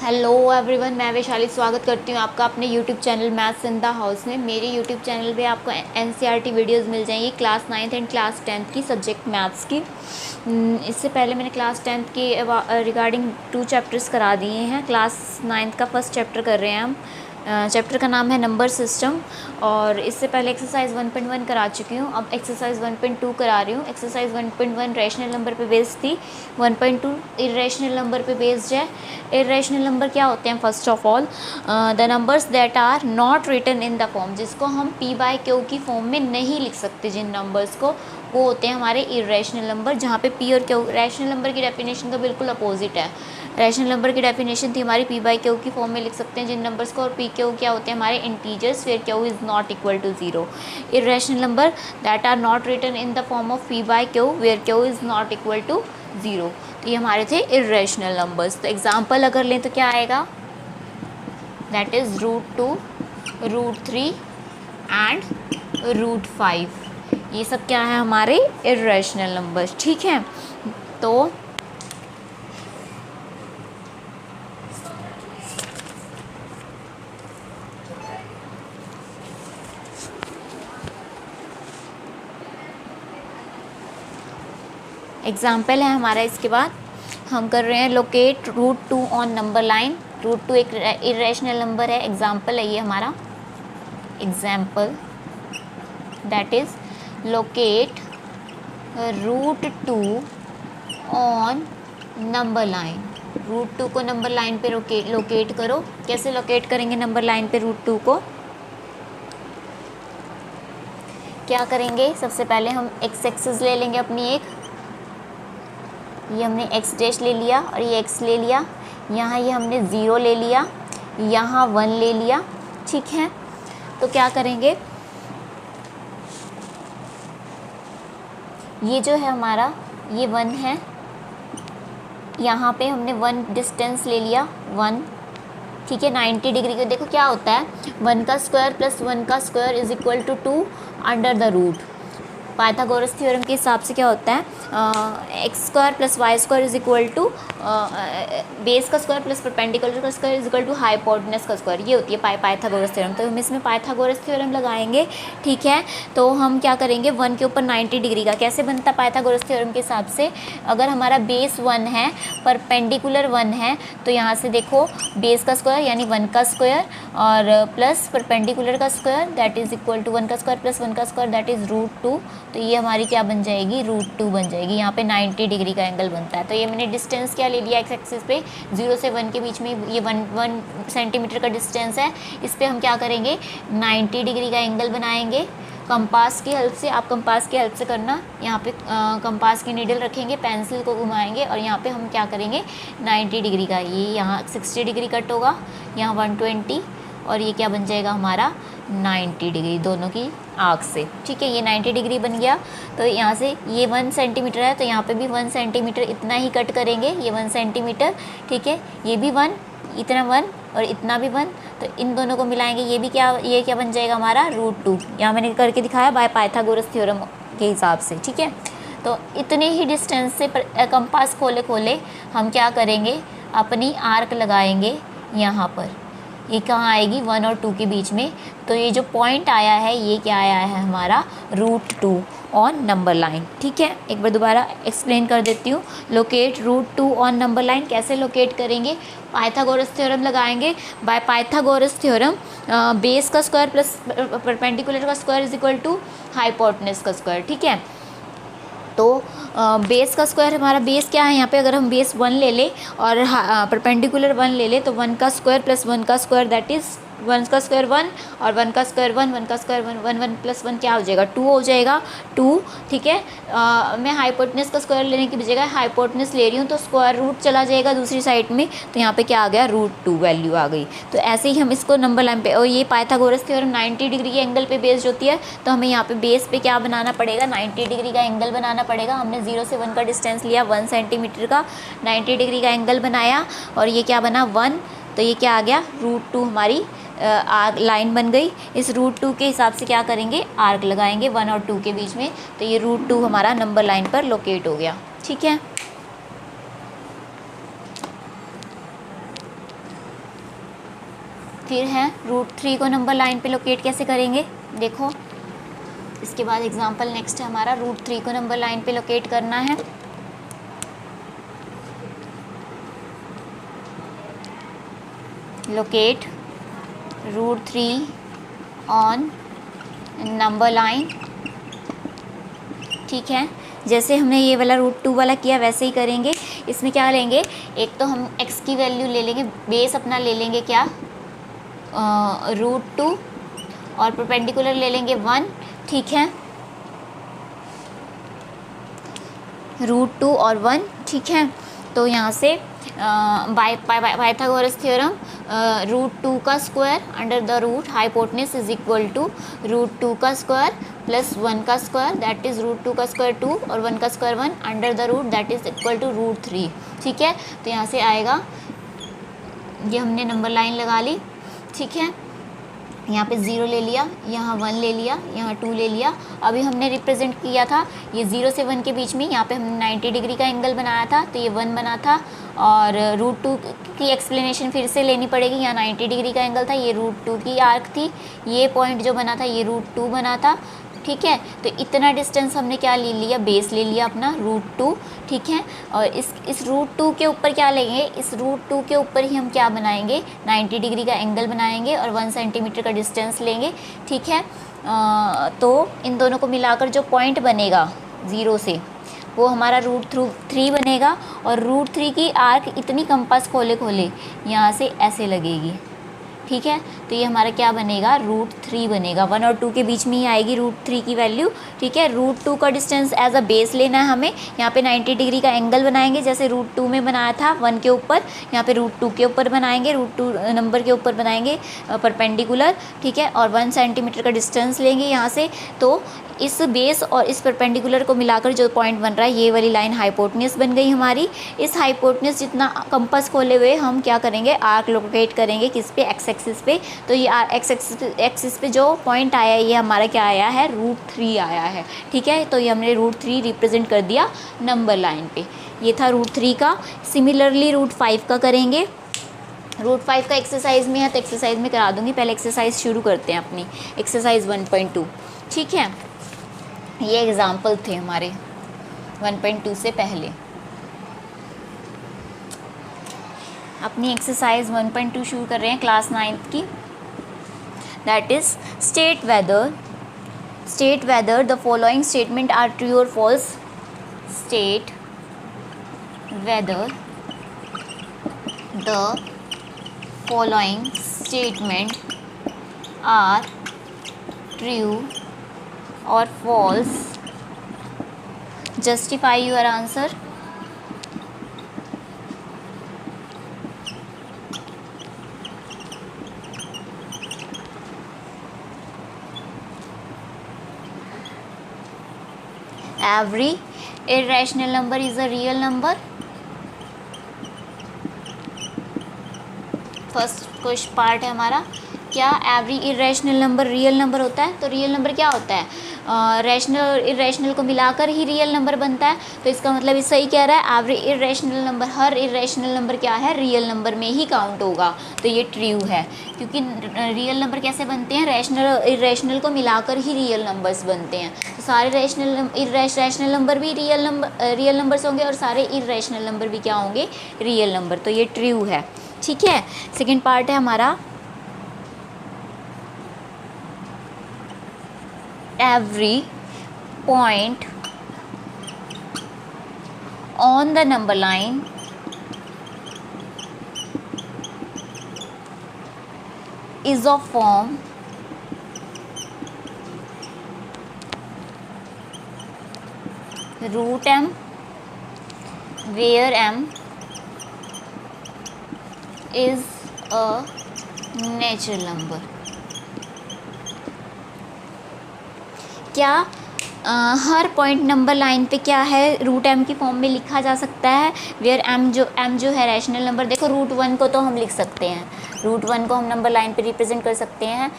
Hello everyone, मैं वैशाली स्वागत करती हूँ आपका अपने YouTube channel maths in the house में। मेरे यूट्यूब चैनल पे आपको एनसीईआरटी वीडियोस मिल जाएंगी class 9th and class 10th की सब्जेक्ट मैथ्स की। इससे पहले मैंने क्लास 10th के रिगार्डिंग 2 चैप्टर्स करा दिए हैं। क्लास 9th का फर्स्ट चैप्टर कर रहे हैं हम। चैप्टर का नाम है नंबर सिस्टम, और इससे पहले एक्सरसाइज 1.1 करा चुकी हूँ। अब एक्सरसाइज 1.2 करा रही हूँ। एक्सरसाइज 1.1 रैशनल नंबर पे बेस्ड थी, 1.2 इरेशनल नंबर पे बेस्ड है। इरेशनल नंबर क्या होते हैं? First of all, the numbers that are not written in the form, जिसको हम p बाय क्यू की फॉर्म में नहीं लिख सकते, जिन नंबर्स को, वो होते हैं हमारे इरेशनल नंबर। जहाँ पे p और q, रैशनल नंबर की डेफिनेशन का बिल्कुल अपोजिट है। रैशनल नंबर की डेफिनेशन थी हमारी p बाई क्यू की फॉर्म में लिख सकते हैं जिन नंबर्स को, और p क्यू क्या होते हैं हमारे इंटीजर्स, फिर q is not equal to 0। Irrational number that are not written in the form of p by q where q is not equal to 0। तो ये हमारे थे इरेशनल नंबर्स। तो एग्जाम्पल अगर लें तो क्या आएगा? That is √2, √3 and √5। ये सब क्या है? हमारे इरेशनल नंबर्स। ठीक है, तो एग्जाम्पल है हमारा। इसके बाद हम कर रहे हैं लोकेट √2 ऑन नंबर लाइन। √2 एक इरेशनल नंबर है। एग्जाम्पल है ये हमारा। Example that is locate √2 on number line. √2 को नंबर लाइन पे लोकेट करो। कैसे लोकेट करेंगे नंबर लाइन पे √2 को? क्या करेंगे? सबसे पहले हम एक्स एक्सिस ले लेंगे अपनी एक। ये हमने x डैश ले लिया और ये x ले लिया। यहाँ ये हमने 0 ले लिया, यहाँ 1 ले लिया। ठीक है, तो क्या करेंगे? ये जो है हमारा, ये 1 है। यहाँ पे हमने 1 डिस्टेंस ले लिया, 1। ठीक है, 90 डिग्री को देखो क्या होता है, 1 का स्क्वायर प्लस 1 का square is equal to 2 under the root. Pythagoras theorem के हिसाब से क्या होता है? X square plus y square is equal to base का स्क्वायर प्लस परपेंडिकुलर का square is equal to hypotenuse का स्क्वायर। ये होती है पाइथागोरस थ्योरम। तो हम इसमें पाइथागोरस थ्योरम लगाएंगे। ठीक है, तो हम क्या करेंगे? 1 के ऊपर 90 डिग्री का कैसे बनता है पाइथागोरस थ्योरम के हिसाब से? अगर हमारा बेस 1 है, परपेंडिकुलर 1 है, तो यहाँ से देखो बेस का स्क्वायर यानी 1 का स्क्वायर और प्लस परपेंडिकुलर का square that is equal to 1 का स्क्वायर प्लस 1 का स्क्वायर दैट इज √2। तो ये हमारी क्या बन जाएगी? √2 बन जाएगी। यहाँ पे 90 डिग्री का एंगल बनता है। तो ये मैंने डिस्टेंस क्या ले लिया एक्स एक्सिस पे, 0 से 1 के बीच में ये 1 सेंटीमीटर का डिस्टेंस है। इस पर हम क्या करेंगे? 90 डिग्री का एंगल बनाएंगे कंपास की हेल्प से। आप कंपास की हेल्प से करना। यहाँ पे कंपास की नीडल रखेंगे, पेंसिल को घुमाएंगे और यहाँ पे हम क्या करेंगे? 90 डिग्री का, ये यहाँ 60 डिग्री कट होगा, यहाँ 120, और ये क्या बन जाएगा हमारा? 90 डिग्री दोनों की आर्क से। ठीक है, ये 90 डिग्री बन गया। तो यहाँ से ये 1 सेंटीमीटर है, तो यहाँ पे भी 1 सेंटीमीटर इतना ही कट करेंगे, ये 1 सेंटीमीटर। ठीक है, ये भी 1, इतना 1 और इतना भी 1, तो इन दोनों को मिलाएंगे। ये भी क्या, ये क्या बन जाएगा हमारा? √2। यहाँ मैंने करके दिखाया बाय पाइथागोरस थ्योरम के हिसाब से। ठीक है, तो इतने ही डिस्टेंस से कंपास खोले खोले हम क्या करेंगे? अपनी आर्क लगाएंगे यहाँ पर। ये कहाँ आएगी? 1 और 2 के बीच में। तो ये जो पॉइंट आया है ये क्या आया है हमारा? √2 ऑन नंबर लाइन। ठीक है, एक बार दोबारा एक्सप्लेन कर देती हूँ। लोकेट √2 ऑन नंबर लाइन कैसे लोकेट करेंगे? पाइथागोरस थ्योरम लगाएंगे। बाय पाइथागोरस थ्योरम बेस का स्क्वायर प्लस परपेंडिकुलर का square is equal to hypotenuse का स्क्वायर। ठीक है, तो बेस का स्क्वायर, हमारा बेस क्या है यहाँ पे? अगर हम बेस 1 ले लें और परपेंडिकुलर 1 ले लें, तो 1 का स्क्वायर प्लस 1 का स्क्वायर दैट इज़ 1 का स्क्वायर 1 और 1 का स्क्वायर 1, 1 का स्क्वायर 1, 1 1 प्लस 1 क्या हो जाएगा? 2 हो जाएगा, 2। ठीक है, मैं हाइपोटेनस का स्क्वायर लेने की बजाय हाइपोटेनस ले रही हूँ, तो स्क्वायर रूट चला जाएगा दूसरी साइड में, तो यहाँ पे क्या आ गया? √2 वैल्यू आ गई। तो ऐसे ही हम इसको नंबर लाइन पे, और ये पाइथागोरस थ्योरम 90 डिग्री के एंगल पे बेस्ड होती है, तो हमें यहाँ पे बेस पे क्या बनाना पड़ेगा? 90 डिग्री का एंगल बनाना पड़ेगा। हमने 0 से 1 का डिस्टेंस लिया 1 सेंटीमीटर का, 90 डिग्री का एंगल बनाया और ये क्या बना? 1। तो ये क्या आ गया? √2 हमारी लाइन बन गई। इस √2 के हिसाब से क्या करेंगे? आर्क लगाएंगे 1 और 2 के बीच में। तो ये √2 हमारा नंबर लाइन पर लोकेट हो गया। ठीक है, फिर है √3 को नंबर लाइन पे लोकेट कैसे करेंगे, देखो इसके बाद एग्जांपल नेक्स्ट है हमारा √3 को नंबर लाइन पे लोकेट करना है। लोकेट √3 ऑन नंबर लाइन, ठीक है। जैसे हमने ये वाला √2 वाला किया वैसे ही करेंगे। इसमें क्या लेंगे, एक तो हम x की वैल्यू ले लेंगे, बेस अपना ले लेंगे क्या √2 और परपेंडिकुलर ले लेंगे 1, ठीक है, √2 और 1, ठीक है। तो यहाँ से पाइथागोरस थ्योरम √2 का square under the root hypotenuse is equal to √2 का स्क्वायर प्लस 1 का स्क्वायर दैट इज़ √2 का स्क्वायर 2 और 1 का square 1 under the root that is equal to √3, ठीक है। तो यहाँ से आएगा, ये हमने नंबर लाइन लगा ली, ठीक है। यहाँ पे 0 ले लिया, यहाँ 1 ले लिया, यहाँ 2 ले लिया। अभी हमने रिप्रेजेंट किया था ये 0 से 1 के बीच में, यहाँ पे हमने 90 डिग्री का एंगल बनाया था तो ये 1 बना था। और √2 की एक्सप्लेनेशन फिर से लेनी पड़ेगी, यहाँ 90 डिग्री का एंगल था, ये √2 की आर्क थी, ये पॉइंट जो बना था ये √2 बना था, ठीक है। तो इतना डिस्टेंस हमने क्या ले लिया, बेस ले लिया अपना √2, ठीक है। और इस √2 के ऊपर क्या लेंगे, इस √2 के ऊपर ही हम क्या बनाएंगे, 90 डिग्री का एंगल बनाएंगे और 1 सेंटीमीटर का डिस्टेंस लेंगे, ठीक है। तो इन दोनों को मिलाकर जो पॉइंट बनेगा 0 से वो हमारा √3 बनेगा। और √3 की आर्क इतनी कंपास खोले यहाँ से ऐसे लगेगी, ठीक है। तो ये हमारा क्या बनेगा, √3 बनेगा। 1 और 2 के बीच में ही आएगी √3 की वैल्यू, ठीक है। √2 का डिस्टेंस एज अ बेस लेना है हमें। यहाँ पे 90 डिग्री का एंगल बनाएंगे जैसे √2 में बनाया था 1 के ऊपर, यहाँ पे √2 के ऊपर बनाएंगे, √2 नंबर के ऊपर बनाएंगे परपेंडिकुलर, ठीक है। और 1 सेंटीमीटर का डिस्टेंस लेंगे यहाँ से। तो इस बेस और इस परपेंडिकुलर को मिलाकर जो पॉइंट बन रहा है ये वाली लाइन हाइपोटेन्यूज बन गई हमारी। इस हाइपोटेन्यूज जितना कंपास खोले हुए हम क्या करेंगे, आर्क लोकेट करेंगे किस पे, एक्स एक्सिस पे। तो ये एक्स एक्सिस पे जो पॉइंट आया है ये हमारा क्या आया है, √3 आया है, ठीक है। तो ये हमने √3 रिप्रेजेंट कर दिया नंबर लाइन पे। ये था √3 का। सिमिलरली √5 का करेंगे। √5 का एक्सरसाइज में है तो एक्सरसाइज में करा दूंगी, पहले एक्सरसाइज शुरू करते हैं अपनी, एक्सरसाइज 1.2, ठीक है। ये एग्जाम्पल थे हमारे 1.2 से पहले। अपनी एक्सरसाइज 1.2 शुरू कर रहे हैं क्लास 9th की। That is state whether the following statement are true or false. State whether the following statement are true or false. Justify your answer. Every irrational number is a real number. First question part है हमारा, क्या every irrational number real number होता है। तो real number क्या होता है, rational irrational को मिलाकर ही रियल नंबर बनता है। तो इसका मतलब ये सही कह रहा है, एवरी इरेशनल नंबर, हर इरेशनल नंबर क्या है, रियल नंबर में ही काउंट होगा। तो ये ट्रू है, क्योंकि रियल नंबर कैसे बनते हैं, रैशनल इरेशनल को मिलाकर ही रियल नंबर्स बनते हैं। तो सारे रैशनल नंबर भी रियल नंबर्स होंगे और सारे इरेशनल नंबर भी क्या होंगे, रियल नंबर। तो ये ट्रू है, ठीक है। सेकेंड पार्ट है हमारा, every point on the number line is of form √m where m is a natural number। क्या हर पॉइंट नंबर लाइन पे क्या है, √m की फॉर्म में लिखा जा सकता है, वेयर m जो है रैशनल नंबर। देखो √1 को तो हम लिख सकते हैं, √1 को हम नंबर लाइन पे रिप्रेजेंट कर सकते हैं,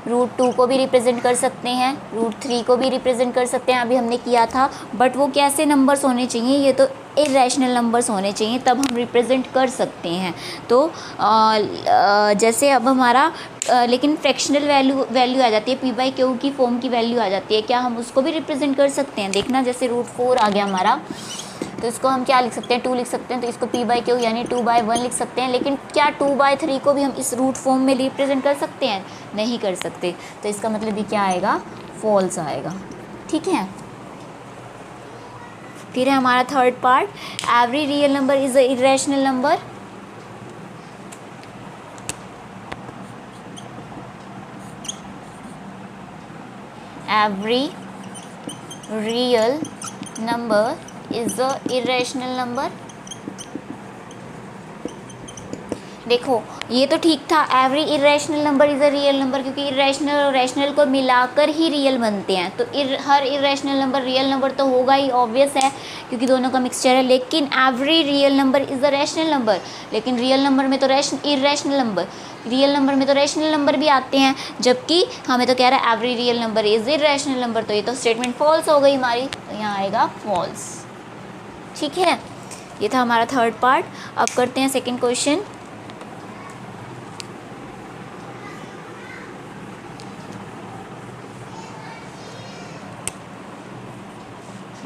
√2 को भी रिप्रेजेंट कर सकते हैं, √3 को भी रिप्रेजेंट कर सकते हैं, अभी हमने किया था। बट वो कैसे नंबर्स होने चाहिए, ये तो इरेशनल नंबर्स होने चाहिए, तब हम रिप्रेजेंट कर सकते हैं। तो जैसे अब हमारा लेकिन फ्रैक्शनल वैल्यू आ जाती है, पी बाई क्यू की फॉर्म की वैल्यू आ जाती है, क्या हम उसको भी रिप्रेजेंट कर सकते हैं? देखना, जैसे √4 आ गया हमारा, तो इसको हम क्या लिख सकते हैं? 2 लिख सकते हैं, तो इसको पी बाई क्यू यानी 2/1 लिख सकते हैं। लेकिन क्या 2/3 को भी हम इस रूट फॉर्म में रिप्रेजेंट कर सकते हैं? नहीं कर सकते। तो इसका मतलब ये क्या आएगा? फॉल्स आएगा। ठीक है, फिर है हमारा third part, every real number is a irrational number. Every real number is a irrational number. देखो ये तो ठीक था, every irrational number is a real number, क्योंकि इरेशनल और रैशनल को मिलाकर ही रियल बनते हैं। तो हर इरेशनल नंबर रियल नंबर तो होगा ही, ऑब्वियस है, क्योंकि दोनों का मिक्सचर है। लेकिन every real number is a rational number, लेकिन रियल नंबर में तो इरेशनल नंबर, रियल नंबर में तो रैशनल नंबर भी आते हैं, जबकि हमें तो कह रहा है every real number is irrational number. तो ये तो स्टेटमेंट फॉल्स हो गई हमारी, तो यहाँ आएगा फॉल्स। ठीक है, ये था हमारा थर्ड पार्ट। अब करते हैं सेकेंड क्वेश्चन।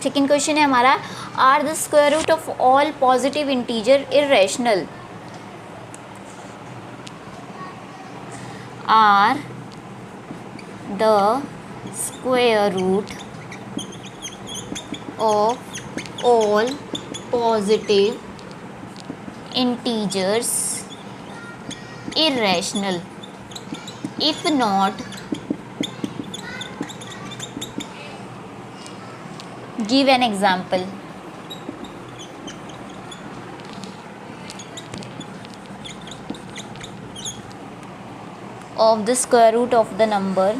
सेकेंड क्वेश्चन है हमारा, are the square root of all positive integer irrational? Are the square root of all positive integers irrational? If not, give an example. Of the square root of the number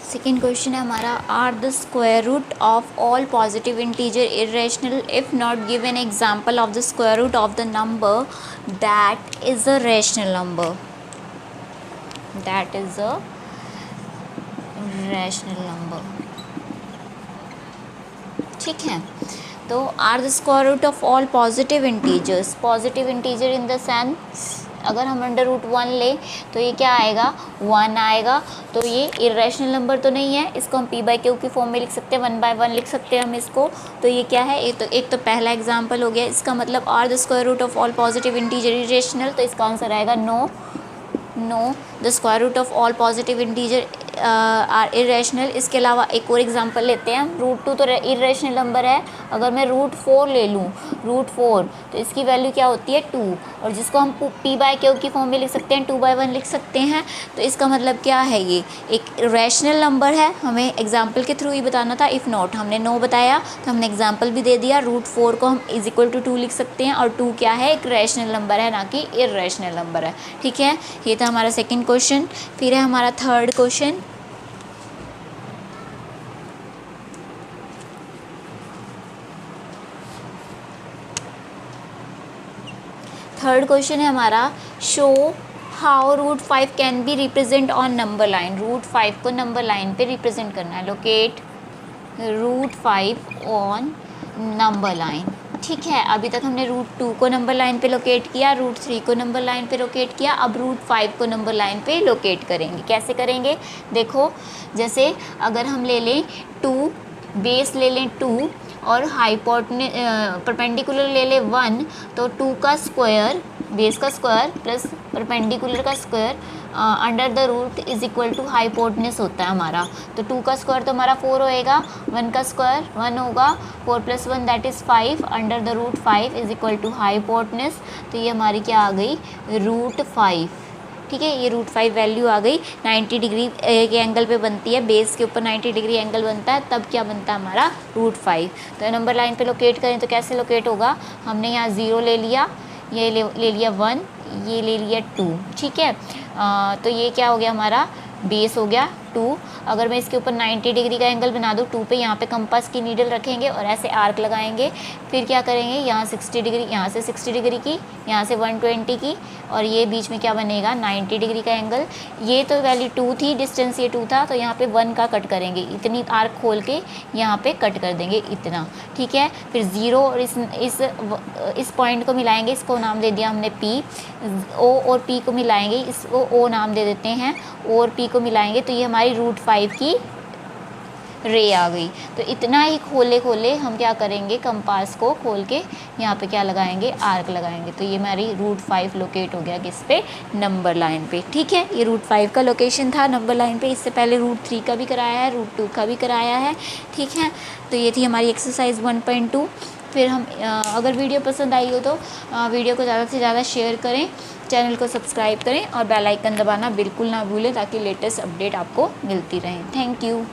second question है हमारा, are the square root of all positive integer irrational? If not, give an example of the square root of the number that is a rational number. That is a rational number. ठीक है, तो are the square root of all positive integers, positive integer in the sense अगर हम √1 ले तो ये क्या आएगा? 1 आएगा। तो ये इरेशनल नंबर तो नहीं है, इसको हम पी बाई क्यू की फॉर्म में लिख सकते हैं, 1/1 लिख सकते हैं हम इसको। तो ये क्या है? एक तो पहला एग्जांपल हो गया। इसका मतलब are the square root of all positive integer irrational, तो इसका आंसर आएगा no. The square root of all positive integer are irrational. इसके अलावा एक और एग्जांपल लेते हैं, √2 तो इरेशनल नंबर है। अगर मैं √4 ले लूँ, √4, तो इसकी वैल्यू क्या होती है? 2, और जिसको हम पी बाई क्यू की फॉर्म में लिख सकते हैं, 2/1 लिख सकते हैं। तो इसका मतलब क्या है? ये एक रैशनल नंबर है, हमें एग्जाम्पल के थ्रू ही बताना था। इफ़ नॉट, हमने नो बताया तो हमने एग्जाम्पल भी दे दिया। √4 को हम = 2 लिख सकते हैं, और 2 क्या है? एक रैशनल नंबर है, ना कि इरेशनल नंबर है। ठीक है, ये था हमारा सेकेंड क्वेश्चन। फिर है हमारा थर्ड क्वेश्चन। थर्ड क्वेश्चन है हमारा, show how √5 can be represent on number line. √5 को नंबर लाइन पे रिप्रेजेंट करना है। Locate √5 on number line. ठीक है, अभी तक हमने √2 को नंबर लाइन पे लोकेट किया, √3 को नंबर लाइन पे लोकेट किया, अब √5 को नंबर लाइन पे लोकेट करेंगे। कैसे करेंगे? देखो, जैसे अगर हम ले लें 2, बेस ले लें 2 और हाइपोटने परपेंडिकुलर ले ले 1, तो 2 का स्क्वायर, बेस का स्क्वायर प्लस परपेंडिकुलर का square under the root = hypotenuse होता है हमारा। तो 2 का स्क्वायर तो हमारा 4 होएगा, 1 का स्क्वायर 1 होगा, 4 + 1 that is 5 under the root 5 = hypotenuse. तो ये हमारी क्या आ गई? √5। ठीक है, ये √5 वैल्यू आ गई। 90 डिग्री के एंगल पे बनती है, बेस के ऊपर 90 डिग्री एंगल बनता है, तब क्या बनता है हमारा? √5। तो नंबर लाइन पे लोकेट करें तो कैसे लोकेट होगा? हमने यहाँ 0 ले लिया, ये ले लिया 1, ये ले लिया 2। ठीक है, तो ये क्या हो गया हमारा? बेस हो गया 2। अगर मैं इसके ऊपर 90 डिग्री का एंगल बना दूँ 2 पे, यहाँ पे कंपास की नीडल रखेंगे और ऐसे आर्क लगाएंगे। फिर क्या करेंगे, यहाँ 60 डिग्री, यहाँ से 60 डिग्री की, यहाँ से 120 की, और ये बीच में क्या बनेगा 90 डिग्री का एंगल। ये तो वैल्यू 2 थी, डिस्टेंस ये 2 था, तो यहाँ पे 1 का कट करेंगे, इतनी आर्क खोल के यहाँ पे कट कर देंगे इतना, ठीक है। फिर 0 और इस पॉइंट को मिलाएंगे, इसको नाम दे दिया हमने P। O और P को मिलाएंगे, इसको O नाम दे देते हैं, O और P को मिलाएंगे तो ये हमारी √5 की रे आ गई। तो इतना ही खोले हम क्या करेंगे, कंपास को खोल के यहाँ पे क्या लगाएंगे, आर्क लगाएंगे। तो ये हमारी √5 लोकेट हो गया किस पे, नंबर लाइन पे, ठीक है। ये √5 का लोकेशन था नंबर लाइन पे। इससे पहले √3 का भी कराया है, √2 का भी कराया है, ठीक है। तो ये थी हमारी एक्सरसाइज 1.2। फिर हम अगर वीडियो पसंद आई हो तो वीडियो को ज़्यादा से ज़्यादा शेयर करें, चैनल को सब्सक्राइब करें और बेल आइकन दबाना बिल्कुल ना भूलें ताकि लेटेस्ट अपडेट आपको मिलती रहे। Thank you.